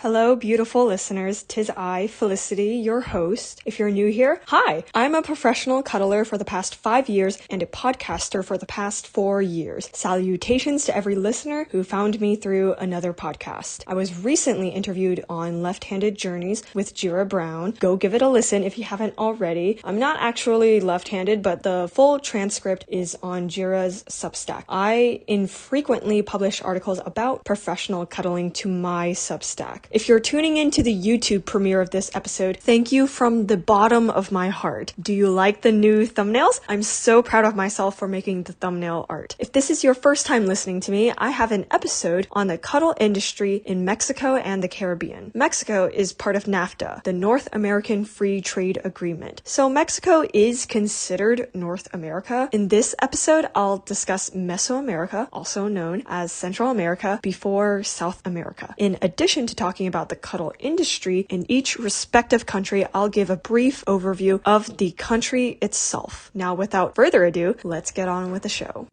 Hello, beautiful listeners. 'Tis I, Felicity, your host. If you're new here, hi. I'm a professional cuddler for the past 5 years and a podcaster for the past 4 years. Salutations to every listener who found me through another podcast. I was recently interviewed on Left-Handed Journeys with Jira Brown. Go give it a listen if you haven't already. I'm not actually left-handed, but the full transcript is on Jira's Substack. I infrequently publish articles about professional cuddling to my Substack. If you're tuning into the YouTube premiere of this episode, thank you from the bottom of my heart. Do you like the new thumbnails? I'm so proud of myself for making the thumbnail art. If this is your first time listening to me, I have an episode on the cuddle industry in Mexico and the Caribbean. Mexico is part of NAFTA, the North American Free Trade Agreement. So Mexico is considered North America. In this episode, I'll discuss Mesoamerica, also known as Central America, before South America. In addition to talking about the cuddle industry in each respective country, I'll give a brief overview of the country itself. Now, without further ado, let's get on with the show.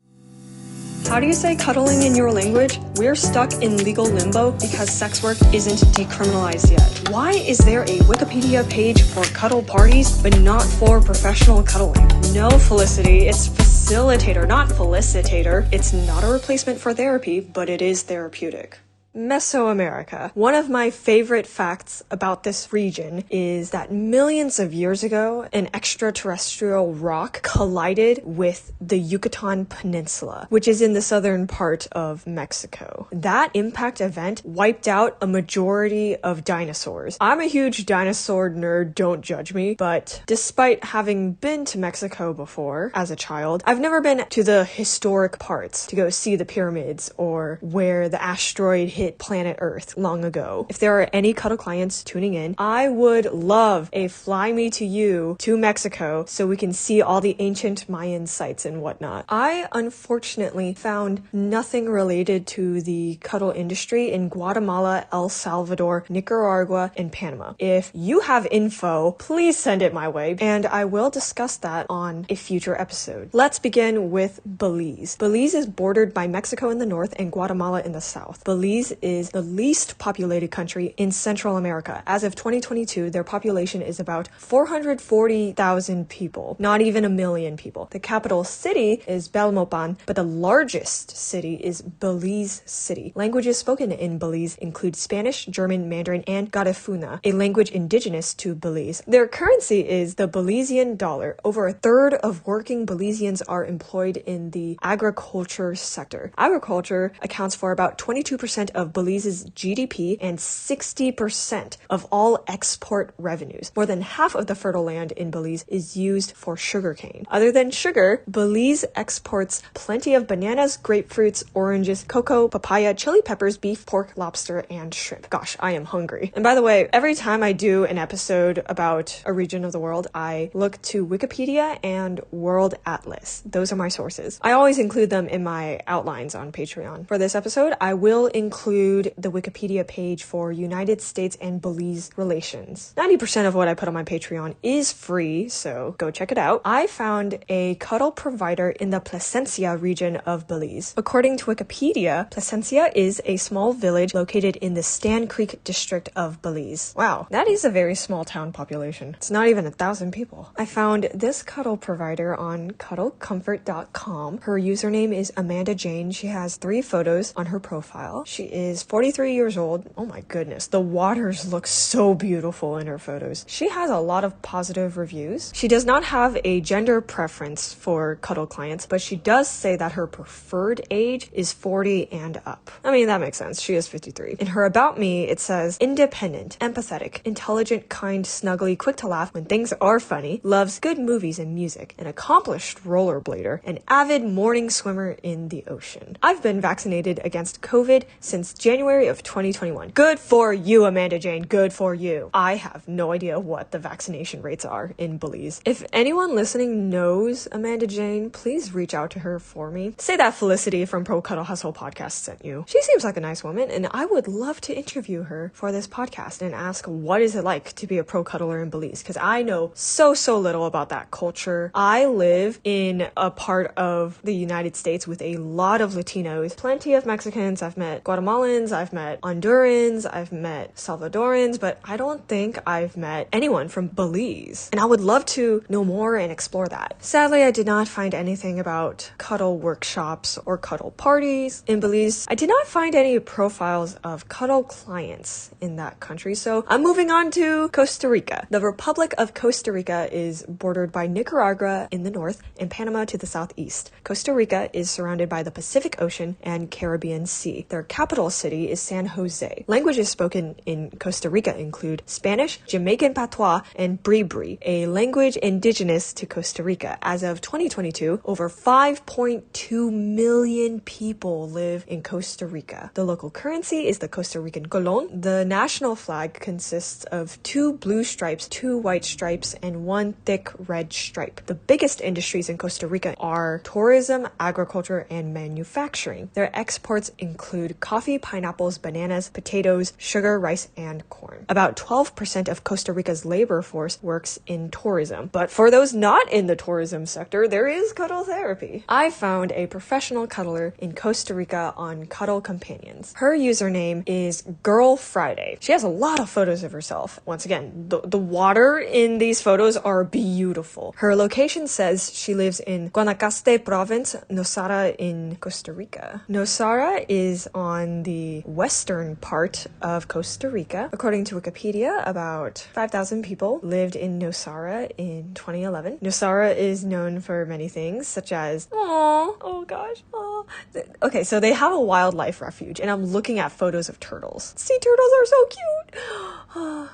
How do you say cuddling in your language? We're stuck in legal limbo because sex work isn't decriminalized yet. Why is there a Wikipedia page for cuddle parties, but not for professional cuddling? No, Felicity, it's facilitator, not felicitator. It's not a replacement for therapy, but it is therapeutic. Mesoamerica. One of my favorite facts about this region is that millions of years ago, an extraterrestrial rock collided with the Yucatan Peninsula, which is in the southern part of Mexico. That impact event wiped out a majority of dinosaurs. I'm a huge dinosaur nerd, don't judge me, but despite having been to Mexico before as a child, I've never been to the historic parts to go see the pyramids or where the asteroid hit planet Earth long ago. If there are any cuddle clients tuning in, I would love a fly me to you to Mexico so we can see all the ancient Mayan sites and whatnot. I unfortunately found nothing related to the cuddle industry in Guatemala, El Salvador, Nicaragua, and Panama. If you have info, please send it my way, and I will discuss that on a future episode. Let's begin with Belize. Belize is bordered by Mexico in the north and Guatemala in the south. Belize is the least populated country in Central America. As of 2022, their population is about 440,000 people, not even a million people. The capital city is Belmopan, but the largest city is Belize City. Languages spoken in Belize include Spanish, German, Mandarin, and Garifuna, a language indigenous to Belize. Their currency is the Belizean dollar. Over a third of working Belizeans are employed in the agriculture sector. Agriculture accounts for about 22% of Belize's GDP and 60% of all export revenues. More than half of the fertile land in Belize is used for sugarcane. Other than sugar, Belize exports plenty of bananas, grapefruits, oranges, cocoa, papaya, chili peppers, beef, pork, lobster, and shrimp. Gosh, I am hungry. And by the way, every time I do an episode about a region of the world, I look to Wikipedia and World Atlas. Those are my sources. I always include them in my outlines on Patreon. For this episode, I will include the Wikipedia page for United States and Belize relations. 90% of what I put on my Patreon is free, so go check it out. I found a cuddle provider in the Plasencia region of Belize. According to Wikipedia, Plasencia is a small village located in the Stan Creek district of Belize. Wow, that is a very small town population. It's not even 1,000 people. I found this cuddle provider on cuddlecomfort.com. Her username is Amanda Jane. She has 3 photos on her profile. She is 43 years old. Oh my goodness, the waters look so beautiful in her photos. She has a lot of positive reviews. She does not have a gender preference for cuddle clients, but she does say that her preferred age is 40 and up. I mean, that makes sense. She is 53. In her About Me, it says, independent, empathetic, intelligent, kind, snuggly, quick to laugh when things are funny, loves good movies and music, an accomplished rollerblader, an avid morning swimmer in the ocean. I've been vaccinated against COVID since January of 2021. Good for you, Amanda Jane. Good for you. I have no idea what the vaccination rates are in Belize. If anyone listening knows Amanda Jane, please reach out to her for me. Say that Felicity from Pro Cuddle Hustle podcast sent you. She seems like a nice woman, and I would love to interview her for this podcast and ask what is it like to be a pro cuddler in Belize, because I know so little about that culture. I live in a part of the United States with a lot of Latinos, plenty of Mexicans. I've met Guatemalans, Guatemalans, I've met Hondurans, I've met Salvadorans, but I don't think I've met anyone from Belize. And I would love to know more and explore that. Sadly, I did not find anything about cuddle workshops or cuddle parties in Belize. I did not find any profiles of cuddle clients in that country, so I'm moving on to Costa Rica. The Republic of Costa Rica is bordered by Nicaragua in the north and Panama to the southeast. Costa Rica is surrounded by the Pacific Ocean and Caribbean Sea. Their capital city is San Jose. Languages spoken in Costa Rica include Spanish, Jamaican Patois, and Bribri, a language indigenous to Costa Rica. As of 2022, over 5.2 million people live in Costa Rica. The local currency is the Costa Rican colon. The national flag consists of 2 blue stripes, 2 white stripes, and 1 thick red stripe. The biggest industries in Costa Rica are tourism, agriculture, and manufacturing. Their exports include coffee, pineapples, bananas, potatoes, sugar, rice, and corn. About 12% of Costa Rica's labor force works in tourism. But for those not in the tourism sector, there is cuddle therapy. I found a professional cuddler in Costa Rica on Cuddle Companions. Her username is Girl Friday. She has a lot of photos of herself. Once again, the water in these photos are beautiful. Her location says she lives in Guanacaste province, Nosara in Costa Rica. Nosara is on the western part of Costa Rica. According to Wikipedia, about 5,000 people lived in Nosara in 2011. Nosara is known for many things, such as, okay, so they have a wildlife refuge, and I'm looking at photos of turtles. Sea turtles are so cute!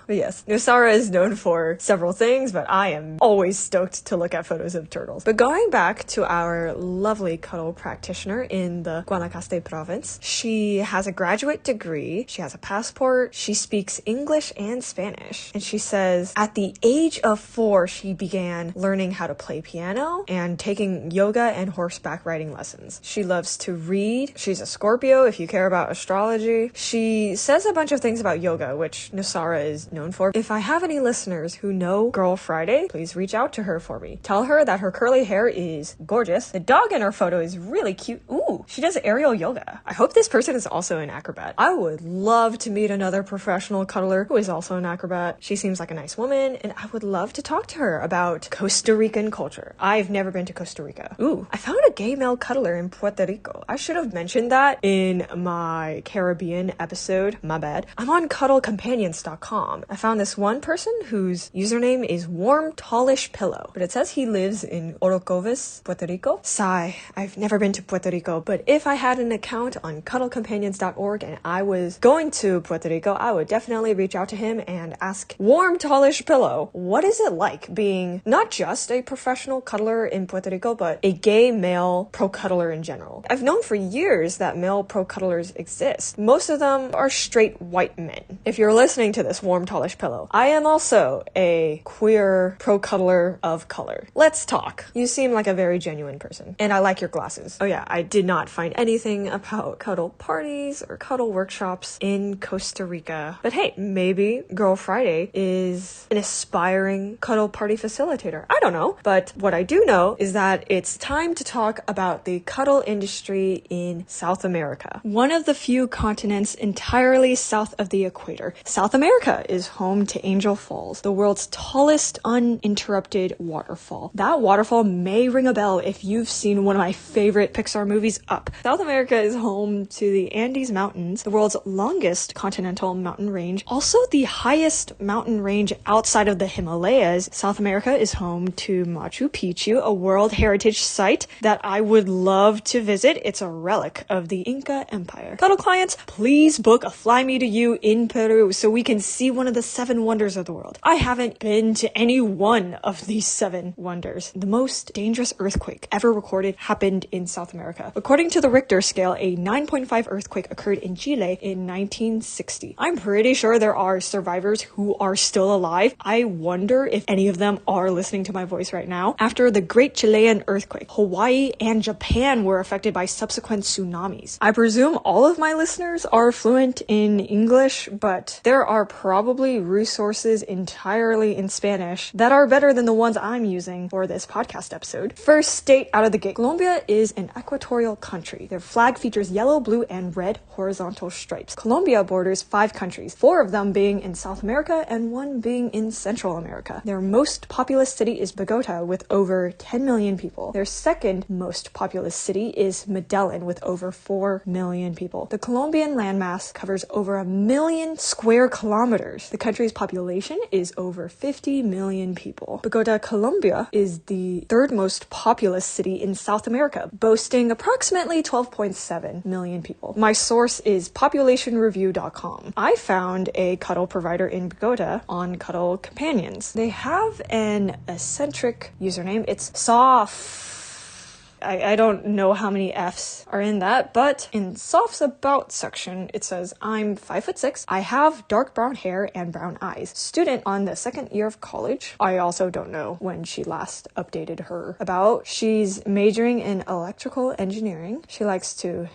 But yes, Nosara is known for several things, but I am always stoked to look at photos of turtles. But going back to our lovely cuddle practitioner in the Guanacaste province, she has a graduate degree, she has a passport, she speaks English and Spanish. And she says at the age of 4, she began learning how to play piano and taking yoga and horseback riding lessons. She loves to read. She's a Scorpio, if you care about astrology. She says a bunch of things about yoga, which Nosara is known for. If I have any listeners who know Girl Friday, please reach out to her for me. Tell her that her curly hair is gorgeous. The dog in her photo is really cute. Ooh, she does aerial yoga. I hope this person is also an acrobat. I would love to meet another professional cuddler who is also an acrobat. She seems like a nice woman, and I would love to talk to her about Costa Rican culture. I've never been to Costa Rica. Ooh, I found a gay male cuddler in Puerto Rico. I should have mentioned that in my Caribbean episode. My bad. I'm on cuddlecompanions.com. I found this one person whose username is Warm Tallish Pillow, but it says he lives in Orocovis, Puerto Rico. Sigh, I've never been to Puerto Rico, but if I had an account on cuddlecompanions.org and I was going to Puerto Rico, I would definitely reach out to him and ask Warm Tallish Pillow, what is it like being not just a professional cuddler in Puerto Rico, but a gay male pro cuddler in general? I've known for years that male pro cuddlers exist. Most of them are straight white men. If you're listening to this, Warm Tallish Pillow, I am also a queer pro cuddler of color. Let's talk. You seem like a very genuine person, and I like your glasses. Oh yeah, I did not find anything about cuddle parties or cuddle workshops in Costa Rica. But hey, maybe Girl Friday is an aspiring cuddle party facilitator. I don't know. But what I do know is that it's time to talk about the cuddle industry in South America. One of the few continents entirely south of the equator. South America is home to Angel Falls, the world's tallest uninterrupted waterfall. That waterfall may ring a bell if you've seen one of my favorite Pixar movies, Up. South America is home to the Andes Mountains, the world's longest continental mountain range, also the highest mountain range outside of the Himalayas. South America is home to Machu Picchu, a World Heritage Site that I would love to visit. It's a relic of the Inca Empire. Cuddle clients, please book a fly me to you in Peru so we can see one of the 7 wonders of the world. I haven't been to any one of these 7 wonders. The most dangerous earthquake ever recorded happened in South America. According to the Richter scale, a 9.5 earthquake occurred in Chile in 1960. I'm pretty sure there are survivors who are still alive. I wonder if any of them are listening to my voice right now. After the Great Chilean Earthquake, Hawaii and Japan were affected by subsequent tsunamis. I presume all of my listeners are fluent in English, but there are probably resources entirely in Spanish that are better than the ones I'm using for this podcast episode. First state out of the gate. Colombia is an equatorial country. Their flag features yellow, blue, and red red horizontal stripes. Colombia borders 5 countries, 4 of them being in South America and 1 being in Central America. Their most populous city is Bogota with over 10 million people. Their second most populous city is Medellin with over 4 million people. The Colombian landmass covers over 1 million square kilometers. The country's population is over 50 million people. Bogota, Colombia is the third most populous city in South America, boasting approximately 12.7 million people. My source is populationreview.com. I found a cuddle provider in Bogota on Cuddle Companions. They have an eccentric username. It's soft. I don't know how many F's are in that, but in Soft's About section, it says, I'm 5'6". I have dark brown hair and brown eyes. Student on the second year of college. I also don't know when she last updated her about. She's majoring in electrical engineering. She likes to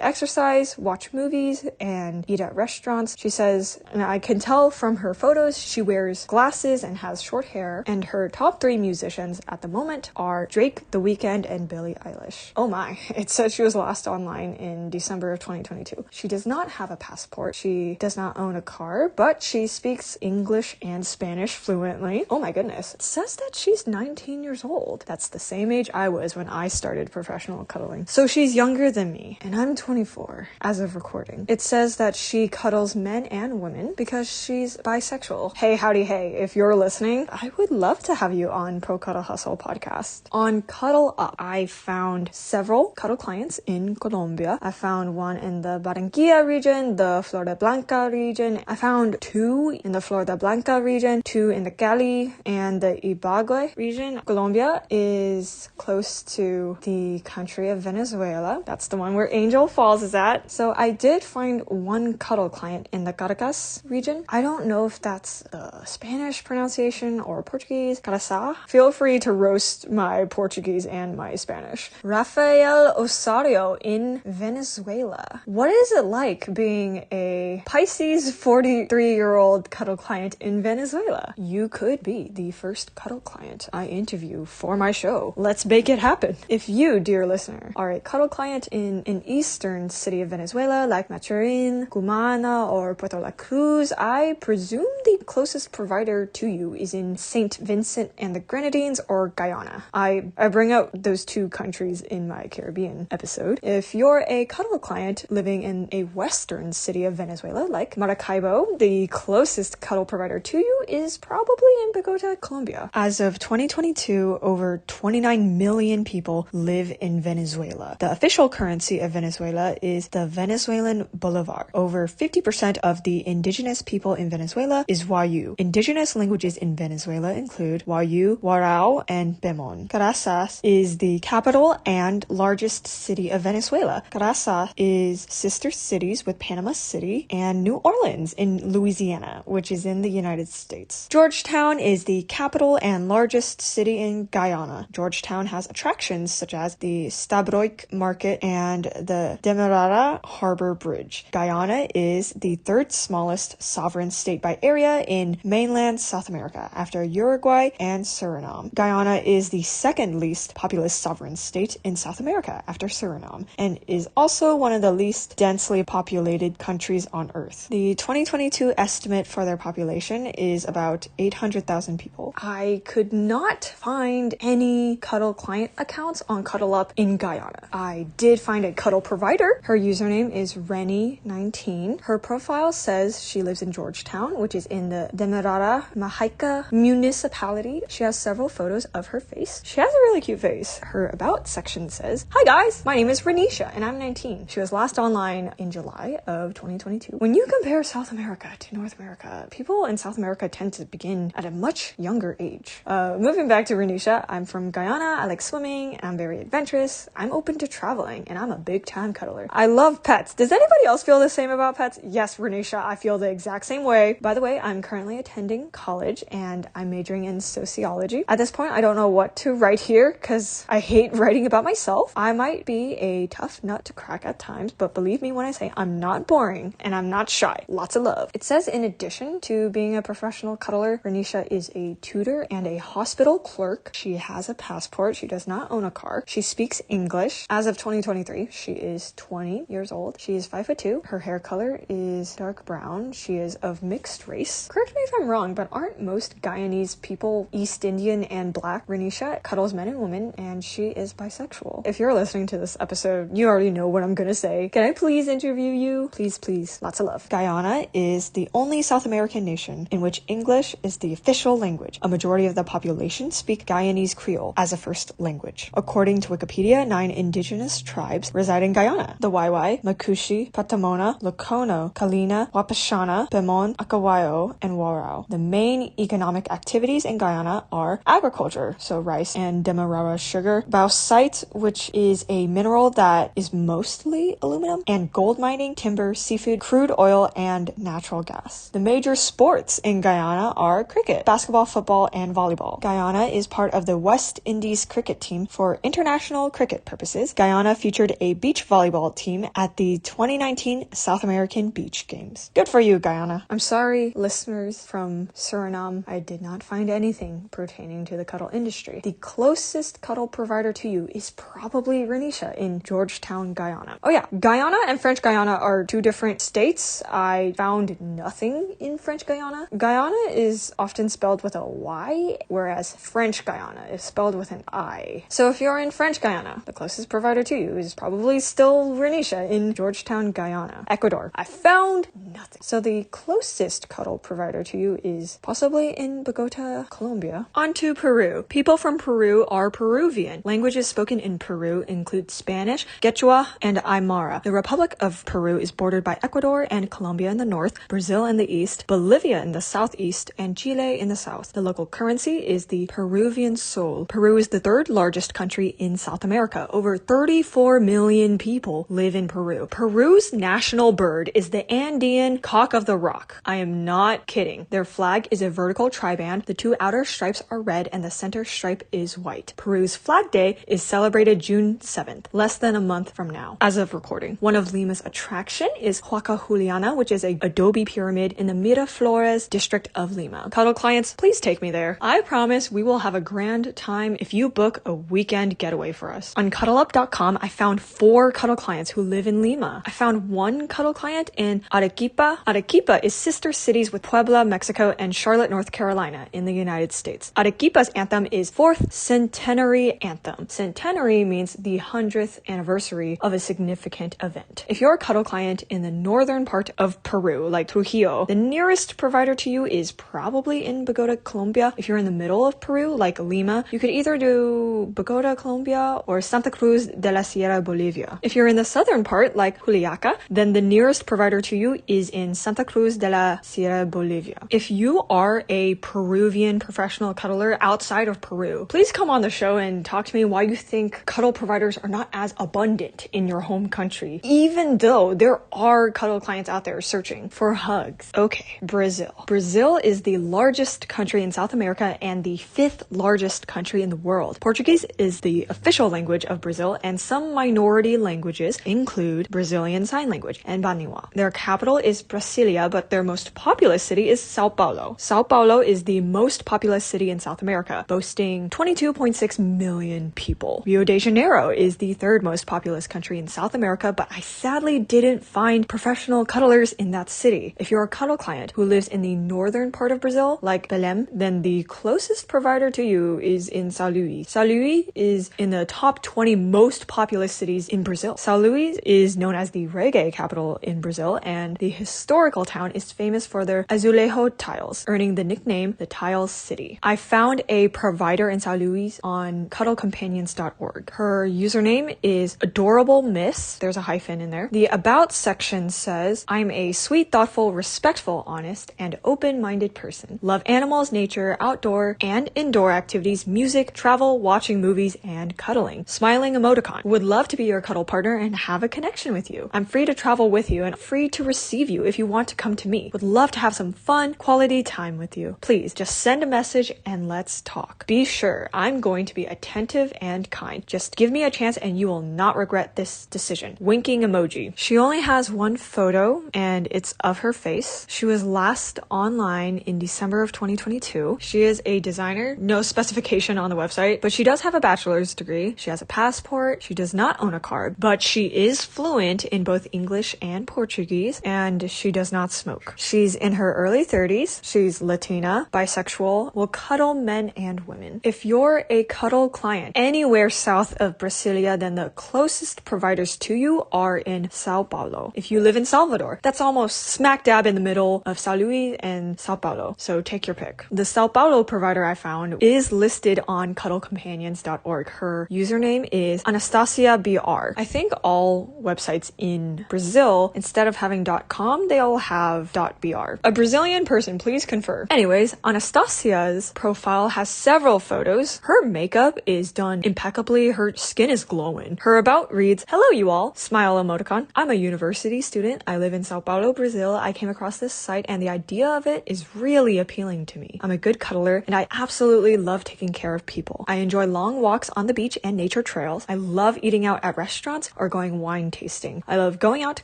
exercise, watch movies, and eat at restaurants. She says, and I can tell from her photos, she wears glasses and has short hair, and her top 3 musicians at the moment are Drake, The Weeknd, and Billie Eilish. Oh my, it said she was last online in December of 2022. She does not have a passport. She does not own a car, but she speaks English and Spanish fluently. Oh my goodness. It says that she's 19 years old. That's the same age I was when I started professional cuddling. So she's younger than me, and I'm 24 as of recording. It says that she cuddles men and women because she's bisexual. Hey, howdy, hey. If you're listening, I would love to have you on Pro Cuddle Hustle podcast. On Cuddle Up, I found several cuddle clients in Colombia. I found one in the Barranquilla region, the Florida Blanca region. I found 2 in the Florida Blanca region, 2 in the Cali and the Ibagué region. Colombia is close to the country of Venezuela. That's the one where Angel Falls is at. So I did find 1 cuddle client in the Caracas region. I don't know if that's the Spanish pronunciation or Portuguese. Carasa. Feel free to roast my Portuguese and my Spanish. Rafael Osario in Venezuela. What is it like being a Pisces 43-year-old cuddle client in Venezuela? You could be the first cuddle client I interview for my show. Let's make it happen. If you, dear listener, are a cuddle client in an eastern city of Venezuela like Maturin, Cumana, or Puerto La Cruz, I presume the closest provider to you is in St. Vincent and the Grenadines or Guyana. I bring out those 2 countries in my Caribbean episode. If you're a cuddle client living in a western city of Venezuela like Maracaibo, the closest cuddle provider to you is probably in Bogota, Colombia. As of 2022, over 29 million people live in Venezuela. The official currency of Venezuela is the Venezuelan bolivar. Over 50% of the indigenous people in Venezuela is Wayu. Indigenous languages in Venezuela include Wayu, Warao, and Bemon. Caracas is the capital and largest city of Venezuela. Caracas is sister cities with Panama City and New Orleans in Louisiana, which is in the United States. Georgetown is the capital and largest city in Guyana. Georgetown has attractions such as the Stabroek Market and the Demerara Harbor Bridge. Guyana is the 3rd smallest sovereign state by area in mainland South America after Uruguay and Suriname. Guyana is the 2nd least populous sovereign state in South America after Suriname, and is also one of the least densely populated countries on Earth. The 2022 estimate for their population is about 800,000 people. I could not find any cuddle client accounts on Cuddle Up in Guyana. I did find a cuddle provider. Her username is Rennie19. Her profile says she lives in Georgetown, which is in the Demerara Mahaika municipality. She has several photos of her face. She has a really cute face. Her about section says, "Hi guys, my name is Renisha and I'm 19. She was last online in July of 2022. When you compare South America to North America, people in South America tend to begin at a much younger age. Moving back to Renisha, I'm from Guyana, I like swimming, I'm very adventurous, I'm open to traveling, and I'm a big time cuddler. I love pets. Does anybody else feel the same about pets? Yes, Renisha, I feel the exact same way. By the way, I'm currently attending college and I'm majoring in sociology. At this point, I don't know what to write here because I hate hate writing about myself. I might be a tough nut to crack at times, but believe me when I say I'm not boring and I'm not shy. Lots of love. It says in addition to being a professional cuddler, Renisha is a tutor and a hospital clerk. She has a passport. She does not own a car. She speaks English. As of 2023, she is 20 years old. She is 5'2". Her hair color is dark brown. She is of mixed race. Correct me if I'm wrong, but aren't most Guyanese people East Indian and black? Renisha cuddles men and women, and she is bisexual. If you're listening to this episode, you already know what I'm gonna say. Can I please interview you? Please, please. Lots of love. Guyana is the only South American nation in which English is the official language. A majority of the population speak Guyanese Creole as a first language. According to Wikipedia, 9 indigenous tribes reside in Guyana: the Waiwai, Makushi, Patamona, Lokono, Kalina, Wapashana, Bemon, Akawayo, and Warao. The main economic activities in Guyana are agriculture, so rice and demerara sugar, bauxite, which is a mineral that is mostly aluminum, and gold mining, timber, seafood, crude oil, and natural gas. The major sports in Guyana are cricket, basketball, football, and volleyball. Guyana is part of the West Indies cricket team for international cricket purposes. Guyana featured a beach volleyball team at the 2019 South American Beach Games. Good for you, Guyana. I'm sorry, listeners from Suriname, I did not find anything pertaining to the cuddle industry. The closest cuddle provider to you is probably Renisha in Georgetown, Guyana. Oh yeah, Guyana and French Guyana are two different states. I found nothing in French Guyana. Guyana is often spelled with a Y, whereas French Guyana is spelled with an I. So if you're in French Guyana, the closest provider to you is probably still Renisha in Georgetown, Guyana. Ecuador, I found nothing. So the closest cuddle provider to you is possibly in Bogota, Colombia. On to Peru. People from Peru are Peruvian. Languages spoken in Peru include Spanish, Quechua, and Aymara. The Republic of Peru is bordered by Ecuador and Colombia in the north, Brazil in the east, Bolivia in the southeast, and Chile in the south. The local currency is the Peruvian sol. Peru is the third largest country in South America. Over 34 million people live in Peru. Peru's national bird is the Andean cock of the rock. I am not kidding. Their flag is a vertical triband. The 2 outer stripes are red and the center stripe is white. Peru's Flag Day is celebrated June 7th, less than a month from now, as of recording. One of Lima's attraction is Huaca Juliana, which is a adobe pyramid in the Miraflores district of Lima. Cuddle clients, please take me there. I promise we will have a grand time if you book a weekend getaway for us. On cuddleup.com, I found 4 cuddle clients who live in Lima. I found 1 cuddle client in Arequipa. Arequipa is sister cities with Puebla, Mexico, and Charlotte, North Carolina in the United States. Arequipa's anthem is 4th Centenary Anthem. Centenary means the 100th anniversary of a significant event. If you're a cuddle client in the northern part of Peru, like Trujillo, the nearest provider to you is probably in Bogota, Colombia. If you're in the middle of Peru, like Lima, you could either do Bogota, Colombia, or Santa Cruz de la Sierra, Bolivia. If you're in the southern part, like Juliaca, then the nearest provider to you is in Santa Cruz de la Sierra, Bolivia. If you are a Peruvian professional cuddler outside of Peru, please come on the show and talk to me why you think cuddle providers are not as abundant in your home country, even though there are cuddle clients out there searching for hugs. Okay, Brazil. Brazil is the largest country in South America and the 5th largest country in the world. Portuguese is the official language of Brazil, and some minority languages include Brazilian Sign Language and Baniwa. Their capital is Brasilia, but their most populous city is Sao Paulo. Sao Paulo is the most populous city in South America, boasting 22.6 million people. Rio de Janeiro is the 3rd most populous country in South America, but I sadly didn't find professional cuddlers in that city. If you're a cuddle client who lives in the northern part of Brazil, like Belém, then the closest provider to you is in São Luís. São Luís is in the top 20 most populous cities in Brazil. São Luís is known as the reggae capital in Brazil, and the historical town is famous for their azulejo tiles, earning the nickname the Tiles City. I found a provider in São Luís on cuddlecompanions.org. Her username is adorable miss. There's a hyphen in there. The about section says, I'm a sweet, thoughtful, respectful, honest, and open-minded person. Love animals, nature, outdoor and indoor activities, music, travel, watching movies, and cuddling. Smiling emoticon. Would love to be your cuddle partner and have a connection with you. I'm free to travel with you and free to receive you if you want to come to me. Would love to have some fun, quality time with you. Please just send a message and let's talk. Be sure I'm going to be attentive and kind. Just give me a chance and you will not regret this decision. Winking emoji. She only has one photo and it's of her face. She was last online in December of 2022. She is a designer. No specification on the website, but she does have a bachelor's degree. She has a passport. She does not own a car, but she is fluent in both English and Portuguese, and she does not smoke. She's in her early 30s. She's Latina, bisexual, will cuddle men and women. If you're a Cuddle client anywhere south of Brasilia, then the closest providers to you are in Sao Paulo. If you live in Salvador, that's almost smack dab in the middle of São Luís and Sao Paulo, so take your pick. The Sao Paulo provider I found is listed on cuddlecompanions.org. Her username is Anastasia BR. I think all websites in Brazil, instead of having .com, they all have .br. A Brazilian person, please confirm. Anyways, Anastasia's profile has several photos. Her makeup is done impeccably. Her skin is glowing. Her about reads, "Hello you all," smile emoticon. "I'm a university student. I live in Sao Paulo, Brazil. I came across this site and the idea of it is really appealing to me. I'm a good cuddler and I absolutely love taking care of people. I enjoy long walks on the beach and nature trails. I love eating out at restaurants or going wine tasting. I love going out to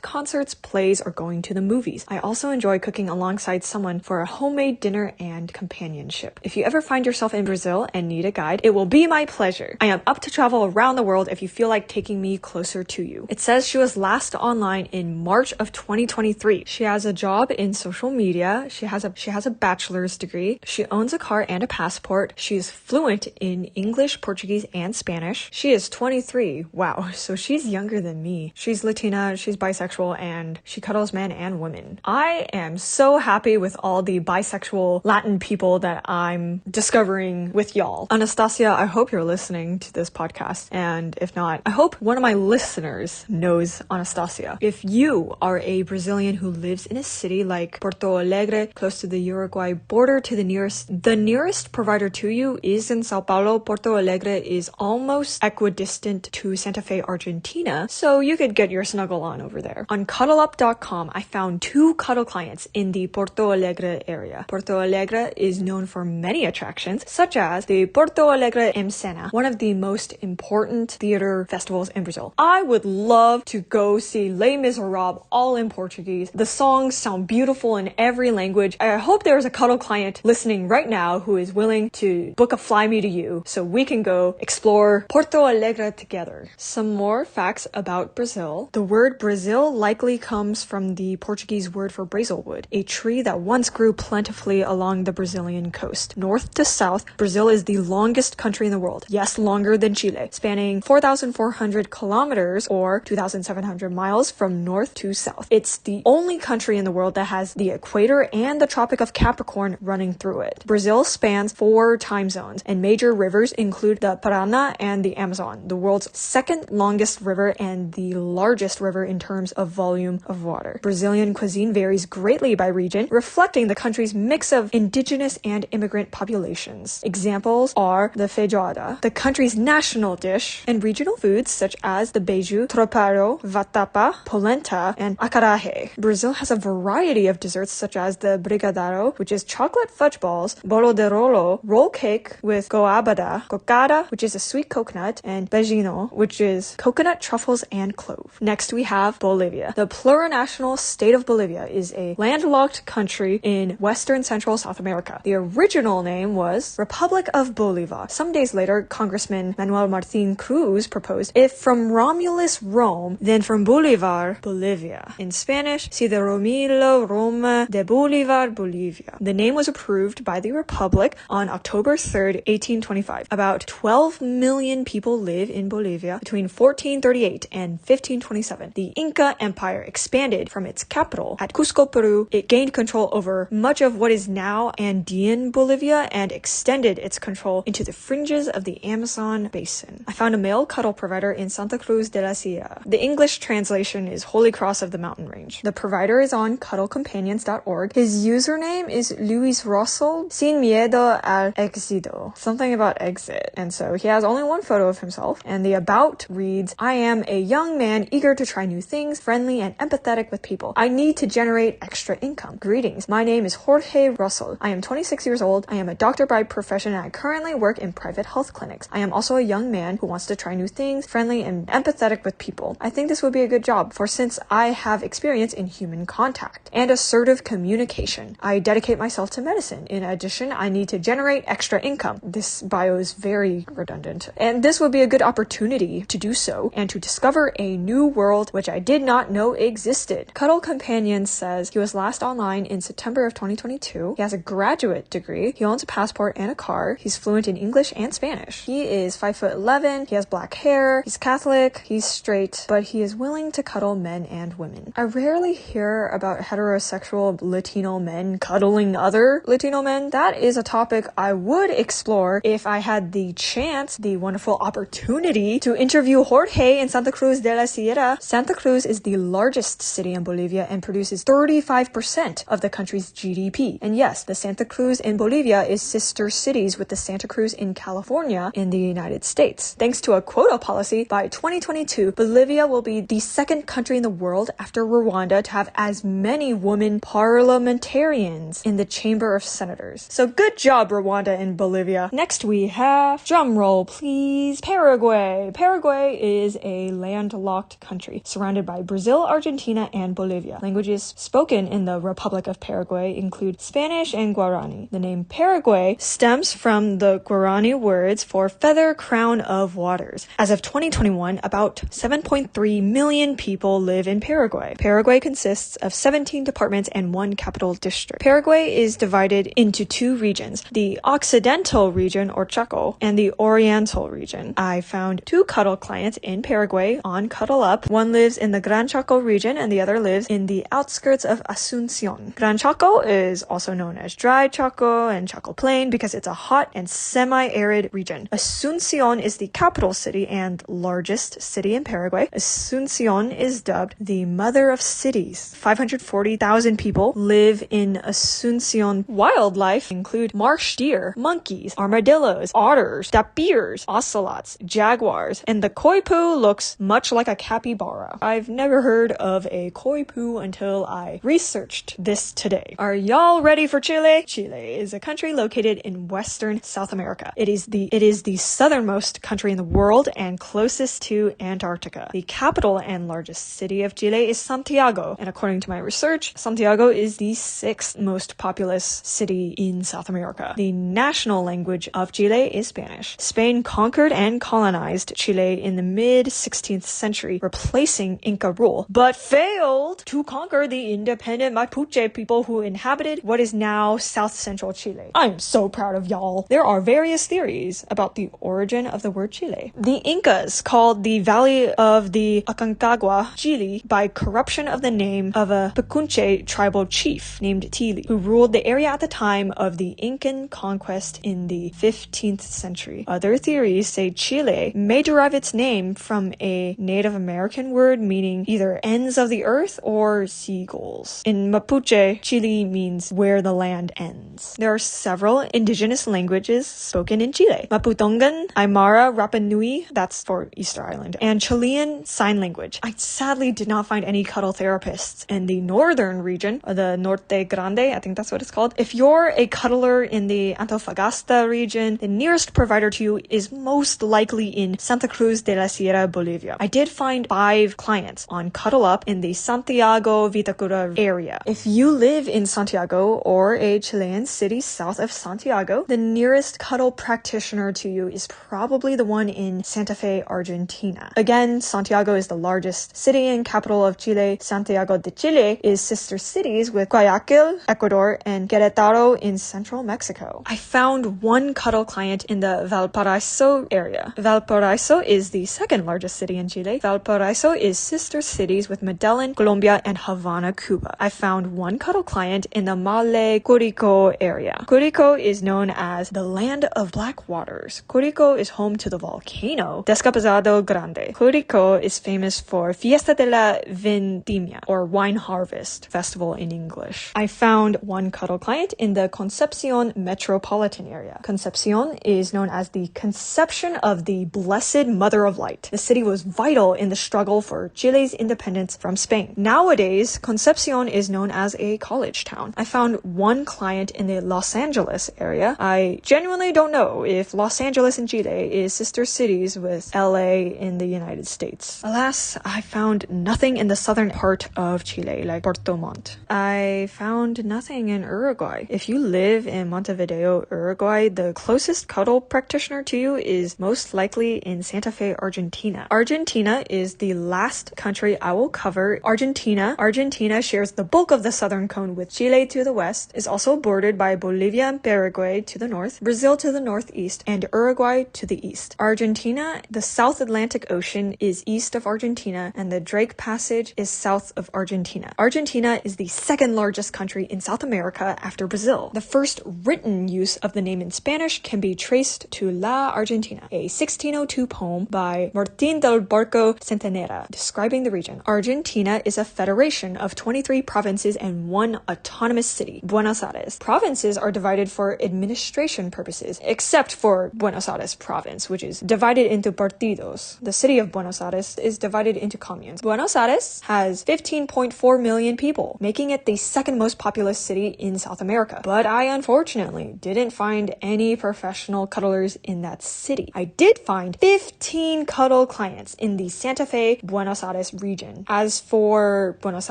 concerts, plays, or going to the movies. I also enjoy cooking alongside someone for a homemade dinner and companionship. If you ever find yourself in Brazil and need a guide, it will be my pleasure. I am up to travel around the world if you feel like taking me closer to you." It says she was last online in March of 2023. She has a job in social media. She has a bachelor's degree. She owns a car and a passport. She is fluent in English, Portuguese, and Spanish. She is 23. Wow, so she's younger than me. She's Latina, she's bisexual, and she cuddles men and women. I am so happy with all the bisexual Latin people that I'm discovering with y'all. Anastasia, I hope you're listening to this podcast, and if not, I hope one of my listeners knows Anastasia. If you are a Brazilian who lives in a city like Porto Alegre, close to the Uruguay border, the nearest provider to you is in Sao Paulo. Porto Alegre is almost equidistant to Santa Fe, Argentina, so you could get your snuggle on over there. On cuddleup.com, I found 2 cuddle clients in the Porto Alegre area. Porto Alegre is known for many attractions, such as the Porto Alegre Cena, one of the most important theater festivals in Brazil. I would love to go see Les Miserables all in Portuguese. The songs sound beautiful in every language. I hope there's a cuddle client listening right now who is willing to book a fly me to you so we can go explore Porto Alegre together. Some more facts about Brazil. The word Brazil likely comes from the Portuguese word for brazelwood, a tree that once grew plentifully along the Brazilian coast. North to south, Brazil is the longest country in the world. Yes, longer than Chile, spanning 4,400 kilometers or 2,700 miles from north to south. It's the only country in the world that has the equator and the Tropic of Capricorn running through it. Brazil spans 4 time zones, and major rivers include the Paraná and the Amazon, the world's second longest river and the largest river in terms of volume of water. Brazilian cuisine varies greatly by region, reflecting the country's mix of indigenous and immigrant populations. Examples are the feijoada, the country's national dish, and regional foods such as the beiju, tropeiro, vatapa, polenta, and acarajé. Brazil has a variety of desserts such as the brigadeiro, which is chocolate fudge balls, bolo de rolo, roll cake with goiabada, cocada, which is a sweet coconut, and beijinho, which is coconut, truffles, and clove. Next we have Bolivia. The plurinational state of Bolivia is a landlocked country in western central South America. The original name was Republic of Bolivar. Some days later, Congressman Manuel Martín Cruz proposed, if from Romulus, Rome, then from Bolivar, Bolivia. In Spanish, see the Romilo Roma de Bolivar, Bolivia. The name was approved by the Republic on October 3rd, 1825. About 12 million people live in Bolivia between 1438 and 1527. The Inca Empire expanded from its capital at Cusco, Peru. It gained control over much of what is now Andean Bolivia and extended its control into the fringes of the Amazon basin. I found a male cuddle provider in Santa Cruz de la Sierra. The English translation is Holy Cross of the Mountain Range. The provider is on cuddlecompanions.org. His username is Luis Russell, sin miedo al éxito. Something about exit. And so he has only one photo of himself, and the about reads, I am a young man eager to try new things, friendly and empathetic with people. I need to generate extra income. Greetings. My name is Jorge Russell. I am 26 years old. I am a doctor by profession and I currently work in private health clinics. I am also a young man who wants to try new things, friendly and empathetic with people. I think this would be a good job since I have experience in human contact and assertive communication. I dedicate myself to medicine. In addition, I need to generate extra income. This bio is very redundant. And this would be a good opportunity to do so and to discover a new world which I did not know existed. Cuddle Companion says he was last online in September of 2022. He has a graduate degree. He owns a passport and a car. He's fluent in English and Spanish. He is 5'11". He has black hair. He's Catholic. He's straight, but he is willing to cuddle men and women. I rarely hear about heterosexual Latino men cuddling other Latino men. That is a topic I would explore if I had the chance, the wonderful opportunity to interview Jorge in Santa Cruz de la Sierra. Santa Cruz is the largest city in Bolivia and produces 35% of the country's GDP. And yes, the Santa Cruz in Bolivia is sister cities with the Santa Cruz in California in the United States. Thanks to a quota policy, by 2022, Bolivia will be the second country in the world after Rwanda to have as many women parliamentarians in the Chamber of Senators. So good job, Rwanda and Bolivia. Next we have, drumroll please, Paraguay. Paraguay is a landlocked country surrounded by Brazil, Argentina, and Bolivia. Languages spoken in the Republic of Paraguay include Spanish and Guarani. The name Paraguay stems from the Guarani words for feather crown of waters. As of 2021, about 7.3 million people live in Paraguay. Paraguay consists of 17 departments and one capital district. Paraguay is divided into two regions, the Occidental region, or Chaco, and the Oriental region. I found two cuddle clients in Paraguay on Cuddle Up. One lives in the Gran Chaco region and the other lives in the outskirts of Asunción. Gran Chaco is also known as Dry Chaco and Chaco Plain because it's a hot and semi-arid region. Asunción is the capital city and largest city in Paraguay. Asunción is dubbed the mother of cities. 540,000 people live in Asunción. Wildlife include marsh deer, monkeys, armadillos, otters, tapirs, ocelots, jaguars, and the coypu looks much like a capybara. I've never heard of a coypu until I researched this today. Are y'all ready for Chile? Chile is a country located in western South America. It is the southernmost country in the world and closest to Antarctica. The capital and largest city of Chile is Santiago, and according to my research, Santiago is the sixth most populous city in South America. The national language of Chile is Spanish. Spain conquered and colonized Chile in the mid-16th century, replacing Inca rule, but failed to conquer the independent Mapuche people who inhabited what is now south-central Chile. I'm so proud of y'all. There are various theories about the origin of the word Chile. The Incas called the valley of the Aconcagua Chile by corruption of the name of a Picunche tribal chief named Tili, who ruled the area at the time of the Incan conquest in the 15th century. Other theories say Chile may derive its name from a Native American word meaning either ends of the earth or seagulls. In Mapuche, Chile means where the land ends. There are several indigenous languages spoken in Chile. Maputongan, Aymara, Rapa Nui, that's for Easter Island, and Chilean Sign Language. I sadly did not find any cuddle therapists in the northern region, or the Norte Grande, I think that's what it's called. If you're a cuddler in the Antofagasta region, the nearest provider to you is most likely in Santa Cruz de la Sierra, Bolivia. I did find 5 clients on Cuddle Up in the Santiago Vitacura area. If you live in Santiago or a Chilean city south of Santiago, the nearest cuddle practitioner to you is probably the one in Santa Fe, Argentina. Again, Santiago is the largest city and capital of Chile. Santiago de Chile is sister cities with Guayaquil, Ecuador, and Querétaro in central Mexico. I found one cuddle client in the Valparaiso area. Valparaiso is the second largest city in Chile. Valparaiso is sister cities with Medellin, Colombia, and Havana, Cuba. I found one cuddle client in the Maule Curico area. Curico is known as the land of black waters. Curico is home to the volcano Descapizado Grande. Curico is famous for Fiesta de la Vendimia, or wine harvest festival in English. I found one cuddle client in the Concepcion metropolitan area. Concepcion is known as the conception of the Blessed Mother of Light. The city was vital in the struggle for Chile's independence from Spain. Nowadays, Concepcion is known as a college town. I found one client in the Los Angeles area. I genuinely don't know if Los Angeles Angeles in Chile is sister cities with LA in the United States. Alas, I found nothing in the southern part of Chile, like Puerto Montt. I found nothing in Uruguay. If you live in Montevideo, Uruguay, the closest cuddle practitioner to you is most likely in Santa Fe, Argentina. Argentina is the last country I will cover. Argentina shares the bulk of the southern cone with Chile to the west, is also bordered by Bolivia and Paraguay to the north, Brazil to the northeast, and Uruguay to the east. Argentina, the South Atlantic Ocean is east of Argentina, and the Drake Passage is south of Argentina. Argentina is the second largest country in South America after Brazil. The first written use of the name in Spanish can be traced to La Argentina, a 1602 poem by Martín del Barco Centenera describing the region. Argentina is a federation of 23 provinces and one autonomous city, Buenos Aires. Provinces are divided for administration purposes, except for Buenos Aires province, which is divided into partidos. The city of Buenos Aires is divided into communes. Buenos Aires has 15.4 million people, making it the second most populous city in South America. But I unfortunately didn't find any professional cuddlers in that city. I did find 15 cuddle clients in the Santa Fe, Buenos Aires region. As for Buenos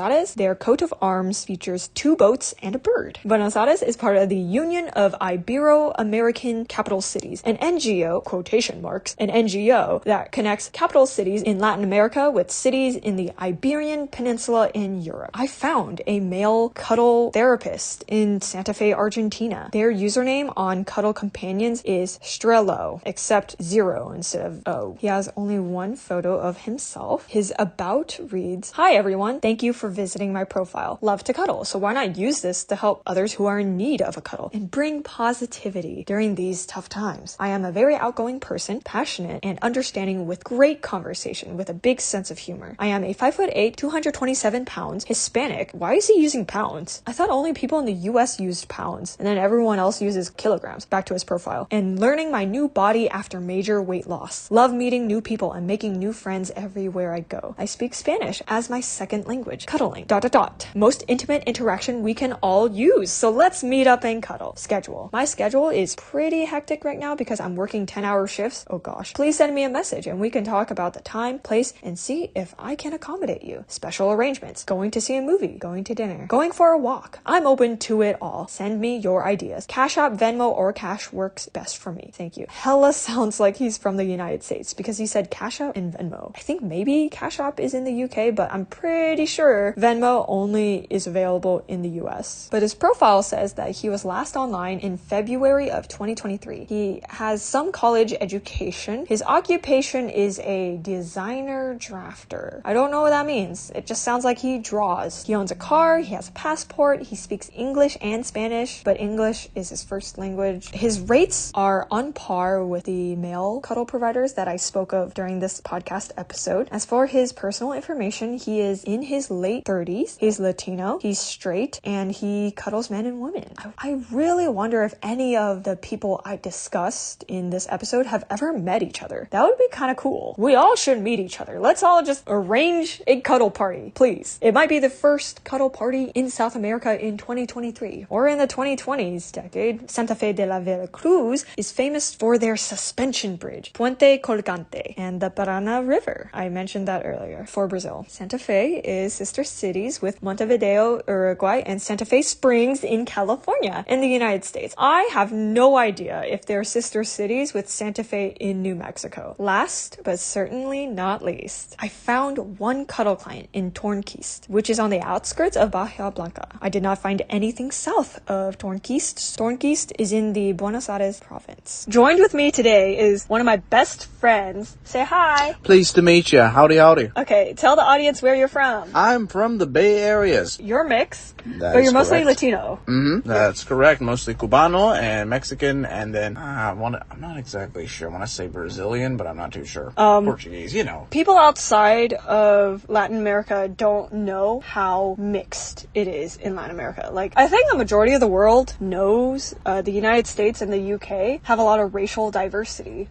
Aires, their coat of arms features 2 boats and a bird. Buenos Aires is part of the Union of Ibero-American Capital Cities, an NGO, quotation marks, an NGO that connects capital cities in Latin America with cities in the Iberian Peninsula in Europe. I found a male cuddle therapist in Santa Fe, Argentina. Their username on Cuddle Companions is Strello, except 0 instead of O. He has only 1 photo of himself. His about reads, "Hi everyone, thank you for visiting my profile. Love to cuddle, so why not use this to help others who are in need of a cuddle and bring positivity during these tough times. I am a very outgoing person, passionate and understanding with great conversation with a big sense of humor. I am a 5'8", 227 pounds, Hispanic." Why is he using pounds? I thought only people in the US used pounds, and then everyone else uses kilograms. Back to his profile. "And learning my new body after major weight loss. Love meeting new people and making new friends everywhere I go. I speak Spanish as my second language. Cuddling. ... Most intimate interaction we can all use. So let's meet up and cuddle. Schedule. My schedule is pretty hectic right now because I'm working 10-hour shifts. Oh gosh. Please send me a message and we can talk about the time, place, and see if I can accommodate you. Special arrangements. Going to see a movie. Going to dinner. Going for a walk. I'm open to it all. Send me your ideas. Cash App, Venmo, or Cash works best for me. Thank you." Hella sounds like he's from the United States because he said Cash App and Venmo. I think maybe Cash App is in the UK, but I'm pretty sure Venmo only is available in the US. But his profile says that he was last online in February of 2023. He has some college education. His occupation is a designer drafter. I don't know what that means. It just sounds like he draws. He owns a car, he has a passport, he speaks English and Spanish, but English is his first language. His rates are on par with the male cuddle providers that I spoke of during this podcast episode. As for his personal information, he is in his late 30s. He's Latino, he's straight, and he cuddles men and women. I really wonder if any of the people I discussed in this episode have ever met each other. That would be kind of cool. We all should meet each other. Let's all just arrange a cuddle party, please. It might be the first cuddle party in South America in 2023 or in the 2020s decade. Santa Fe de la Vera Cruz is famous for their suspension bridge, Puente Colgante, and the Paraná River. I mentioned that earlier. For Brazil, Santa Fe is sister cities with Montevideo, Uruguay, and Santa Fe Springs in California in the United States. I have no idea if they're sister cities with Santa Fe in New Mexico. Last, but certainly not least, I found 1 cuddle client in Tornquist, which is on the outskirts of Bahia Blanca. I did not find anything south of Tornquist. Tornquist is in the Buenos Aires province. Joined with me today is one of my best friends. Say hi. Pleased to meet you. Howdy, howdy. Okay, tell the audience where you're from. I'm from the Bay Areas. You're mixed, but you're mostly Latino. That's correct. Mostly Cubano and Mexican, and then I'm not exactly sure. I want to say Brazilian, but I'm not too sure. Portuguese, you know. People outside of Latin America don't know how mixed it is in Latin America. Like, I think the majority of the world knows the United States and the UK have a lot of racial diversity.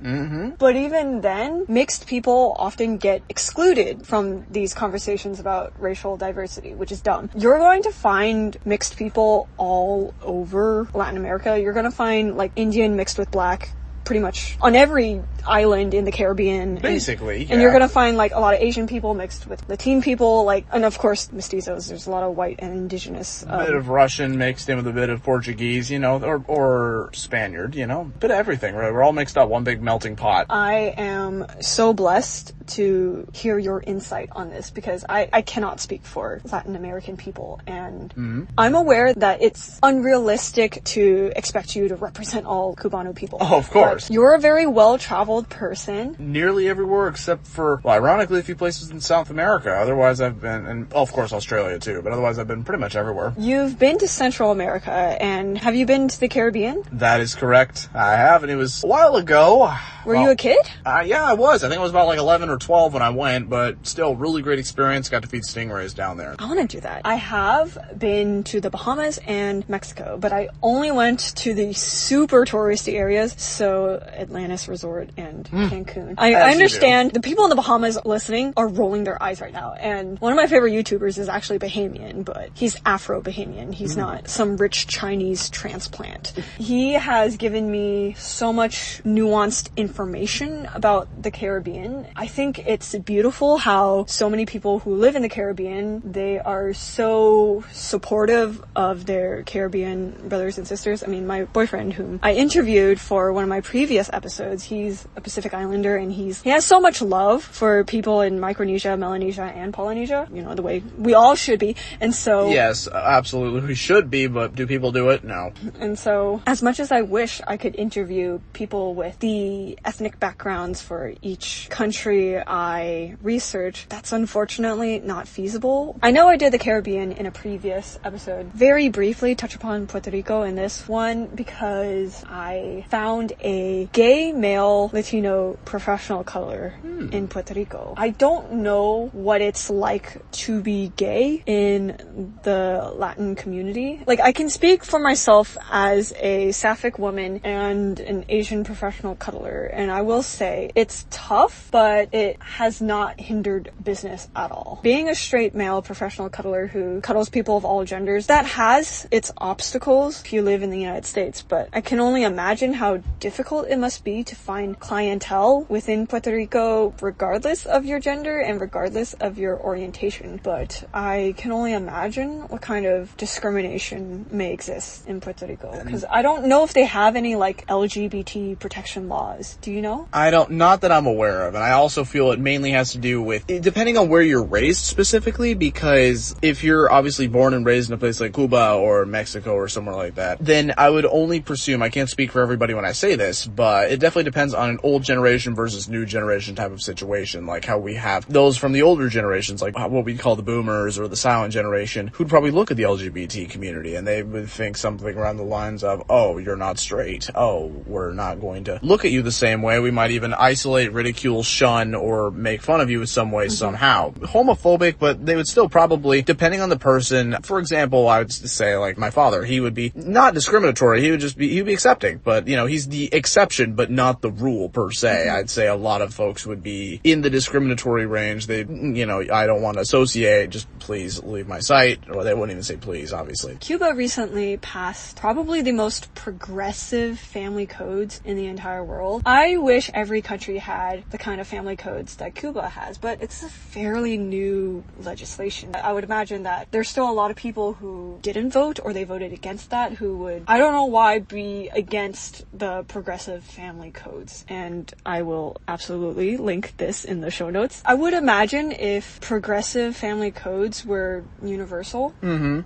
But even then, mixed people often get excluded from these conversations about racial diversity, which is dumb. You're going to find mixed people all over Latin America. You're going to find like Indian mixed with black, pretty much on every island in the Caribbean. Basically, and you're gonna find like a lot of Asian people mixed with Latino people, like, and of course mestizos. There's a lot of white and indigenous. A bit of Russian mixed in with a bit of Portuguese, you know, or Spaniard, you know, bit of everything, right? We're all mixed up, one big melting pot. I am so blessed to hear your insight on this because I cannot speak for Latin American people, and I'm aware that it's unrealistic to expect you to represent all Cubano people. Oh, of course. But you're a very well-traveled person. Nearly everywhere except for, well, ironically, a few places in South America. Otherwise, I've been, and of course Australia too, but otherwise I've been pretty much everywhere. You've been to Central America, and have you been to the Caribbean? That is correct. I have, and it was a while ago. Were you a kid? Yeah, I was. I think I was about like 11 or 12 when I went, but still, really great experience. Got to feed stingrays down there. I want to do that. I have been to the Bahamas and Mexico, but I only went to the super touristy areas, so Atlantis Resort and Cancun. I understand the people in the Bahamas listening are rolling their eyes right now, and one of my favorite YouTubers is actually Bahamian, but he's Afro-Bahamian. He's not some rich Chinese transplant. He has given me so much nuanced information about the Caribbean. I think it's beautiful how so many people who live in the Caribbean, they are so supportive of their Caribbean brothers and sisters. I mean, my boyfriend, whom I interviewed for one of my previous episodes, he's a Pacific Islander, and he has so much love for people in Micronesia, Melanesia, and Polynesia, you know, the way we all should be. And so... Yes, absolutely, we should be, but do people do it? No. And so, as much as I wish I could interview people with the ethnic backgrounds for each country I research, that's unfortunately not feasible. I know I did the Caribbean in a previous episode. Very briefly touch upon Puerto Rico in this one because I found a gay male Latino professional cuddler in Puerto Rico. I don't know what it's like to be gay in the Latin community. Like, I can speak for myself as a sapphic woman and an Asian professional cuddler, and I will say it's tough, but it has not hindered business at all. Being a straight male professional cuddler who cuddles people of all genders, that has its obstacles if you live in the United States, but I can only imagine how difficult it must be to find clientele within Puerto Rico regardless of your gender and regardless of your orientation. But I can only imagine what kind of discrimination may exist in Puerto Rico, because I don't know if they have any like LGBT protection laws. Do you know? I don't, not that I'm aware of, and I also feel it mainly has to do with, depending on where you're raised specifically, because if you're obviously born and raised in a place like Cuba or Mexico or somewhere like that, then I would only presume, I can't speak for everybody when I say this, but it definitely depends on an old generation versus new generation type of situation, like how we have those from the older generations, like what we call the boomers or the silent generation, who'd probably look at the LGBT community and they would think something around the lines of, oh, you're not straight, oh, we're not going to look at you the same way, we might even isolate, ridicule, shun, or make fun of you in some way somehow. Homophobic, but they would still probably, depending on the person, for example, I would say like my father, he would be not discriminatory, he would be accepting, but you know, he's the exception but not the rule per se. I'd say a lot of folks would be in the discriminatory range. They, you know, I don't want to associate, just please leave my site, or they wouldn't even say please, obviously. Cuba recently passed probably the most progressive family codes in the entire world. I wish every country had the kind of family codes that Cuba has, but it's a fairly new legislation. I would imagine that there's still a lot of people who didn't vote or they voted against that who would, I don't know why, be against the progressive family codes. And I will absolutely link this in the show notes. I would imagine if progressive family codes were universal,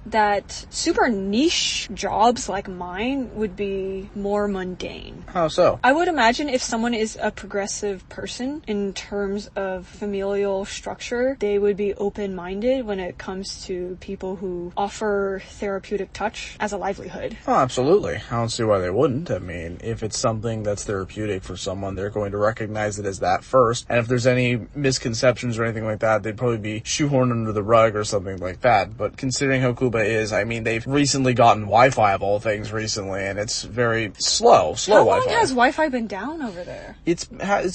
that super niche jobs like mine would be more mundane. How so? I would imagine if someone is a progressive person in terms of familial structure, they would be open-minded when it comes to people who offer therapeutic touch as a livelihood. Oh, absolutely. I don't see why they wouldn't. I mean, if it's something that's therapeutic for someone, they're going to recognize it as that first. And if there's any misconceptions or anything like that, they'd probably be shoehorned under the rug or something like that. But considering how Cuba is, I mean, they've recently gotten Wi-Fi of all things recently, and it's very slow How Wi-Fi. long has Wi-Fi been down over there? It's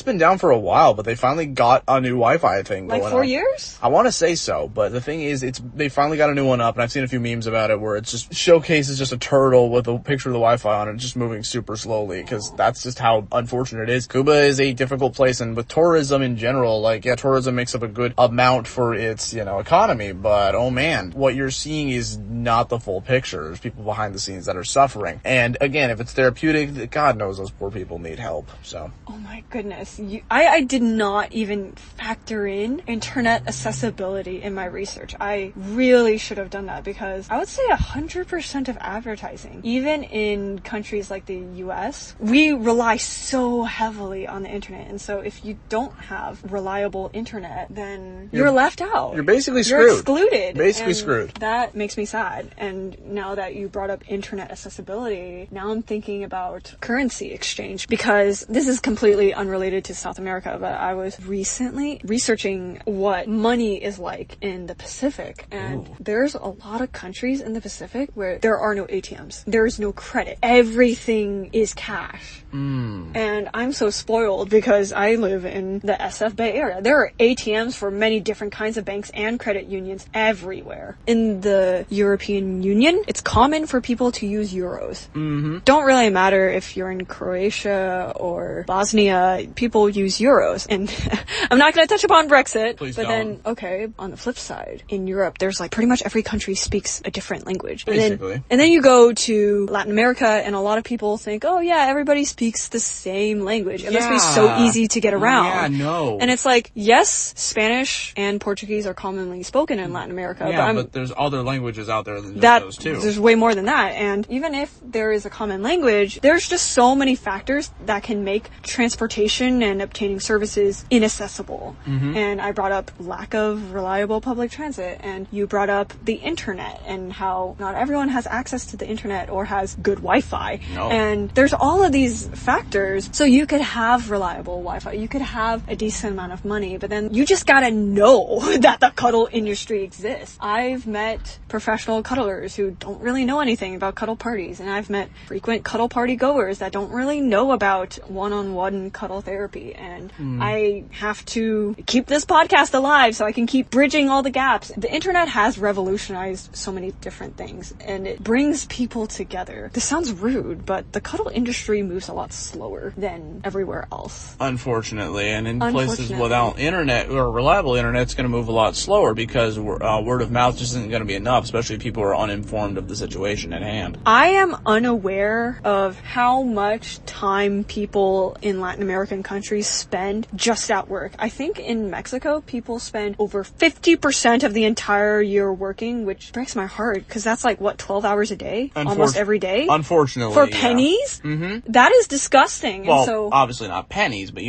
been down for a while, but they finally got a new Wi-Fi thing going on. Like 4 years? I want to say so, but the thing is, they finally got a new one up, and I've seen a few memes about it where it just showcases just a turtle with a picture of the Wi-Fi on it, just moving super slowly, because that's just how unfortunate it is. Cuba is a difficult place, and with tourism in general, like, yeah, tourism makes up a good amount for its, economy, but oh man, what you're seeing is not the full picture. There's people behind the scenes that are suffering. And again, if it's therapeutic, God knows those poor people need help, so. Oh my goodness. I did not even factor in internet accessibility in my research. I really should have done that, because I would say 100% of advertising, even in countries like the US, we rely so heavily on the internet. And so if you don't have reliable internet, then you're left out. You're basically screwed. You're excluded. Basically screwed. That makes me sad. And now that you brought up internet accessibility, now I'm thinking about currency exchange, because this is completely unrelated to South America, but I was recently researching what money is like in the Pacific, and there's a lot of countries in the Pacific where there are no ATMs. There's no credit. Everything is cash. And I'm so spoiled because I live in the SF Bay Area. There are ATMs for many different kinds of banks and credit unions everywhere. In the European Union, it's common for people to use euros. Don't really matter if you're in Croatia or Bosnia, people use euros. And I'm not going to touch upon Brexit. Please but don't. Then, okay, on the flip side, in Europe, there's like pretty much every country speaks a different language. Basically. And then you go to Latin America, and a lot of people think, oh yeah, everybody speaks the same language. It must be so easy to get around. Yeah, no. And it's like, yes, Spanish and Portuguese are commonly spoken in Latin America. Yeah, but there's other languages out there than just those two. There's way more than that. And even if there is a common language, there's just so many factors that can make transportation and obtaining services inaccessible. And I brought up lack of reliable public transit, and you brought up the internet and how not everyone has access to the internet or has good Wi-Fi. No. And there's all of these factors. So you could have reliable Wi-Fi, you could have a decent amount of money, but then you just gotta know that the cuddle industry exists. I've met professional cuddlers who don't really know anything about cuddle parties, and I've met frequent cuddle party goers that don't really know about one-on-one cuddle therapy, and I have to keep this podcast alive so I can keep bridging all the gaps. The internet has revolutionized so many different things, and it brings people together. This sounds rude, but the cuddle industry moves a lot slower than everywhere else. Unfortunately, and in places without internet or reliable internet, it's going to move a lot slower, because word of mouth just isn't going to be enough, especially if people are uninformed of the situation at hand. I am unaware of how much time people in Latin American countries spend just at work. I think in Mexico, people spend over 50% of the entire year working, which breaks my heart, because that's like, what, 12 hours a day? Almost every day? Unfortunately, for pennies? That is disgusting. Well, and so, obviously not pennies, but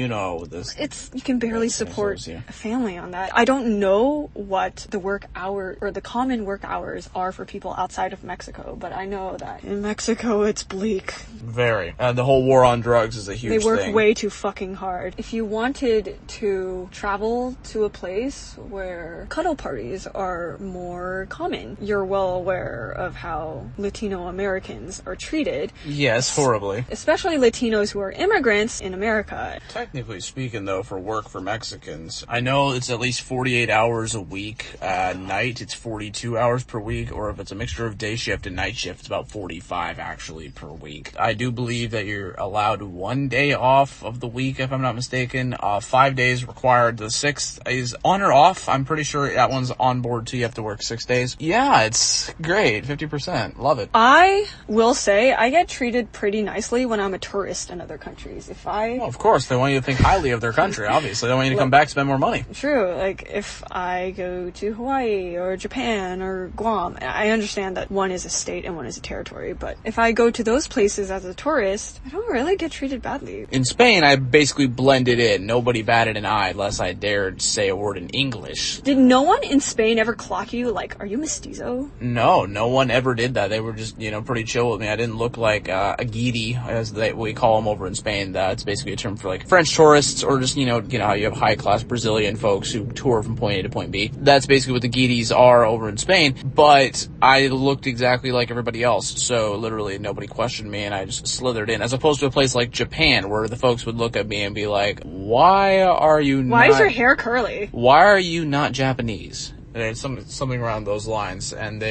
this. You can barely support a family on that. I don't know what the work hour or the common work hours are for people outside of Mexico, but I know that in Mexico it's bleak. Very. The whole war on drugs is a huge thing. They work way too fucking hard. If you wanted to travel to a place where cuddle parties are more common, you're well aware of how Latino Americans are treated. Yes, horribly. Especially Latinos who are immigrants in America. Technically speaking, though, for work for Mexicans, I know it's at least 48 hours a week. Night, it's 42 hours per week, or if it's a mixture of day shift and night shift, it's about 45 actually per week. I do believe that you're allowed 1 day off of the week, if I'm not mistaken. 5 days required. The 6th is on or off. I'm pretty sure that one's on board too. You have to work 6 days. Yeah, it's great. 50%. Love it. I will say I get treated pretty nicely when I'm a tourist in other countries. Well, of course, they want you to think highly of their country, obviously. They want you to come back, spend more money. True. Like, if I go to Hawaii or Japan or Guam, I understand that one is a state and one is a territory, but if I go to those places as a tourist, I don't really get treated badly. In Spain, I basically blended in. Nobody batted an eye unless I dared say a word in English. Did no one in Spain ever clock you, like, are you mestizo? No one ever did that. They were just, pretty chill with me. I didn't look like a guiri, as we call them over in Spain. It's basically a term for, like, French tourists, or just, how you have high-class Brazilian folks who tour from point A to point B. That's basically what the guiris are over in Spain, but I looked exactly like everybody else, so literally nobody questioned me, and I just slithered in, as opposed to a place like Japan, where the folks would look at me and be like, why is your hair curly? Why are you not Japanese? Something around those lines, and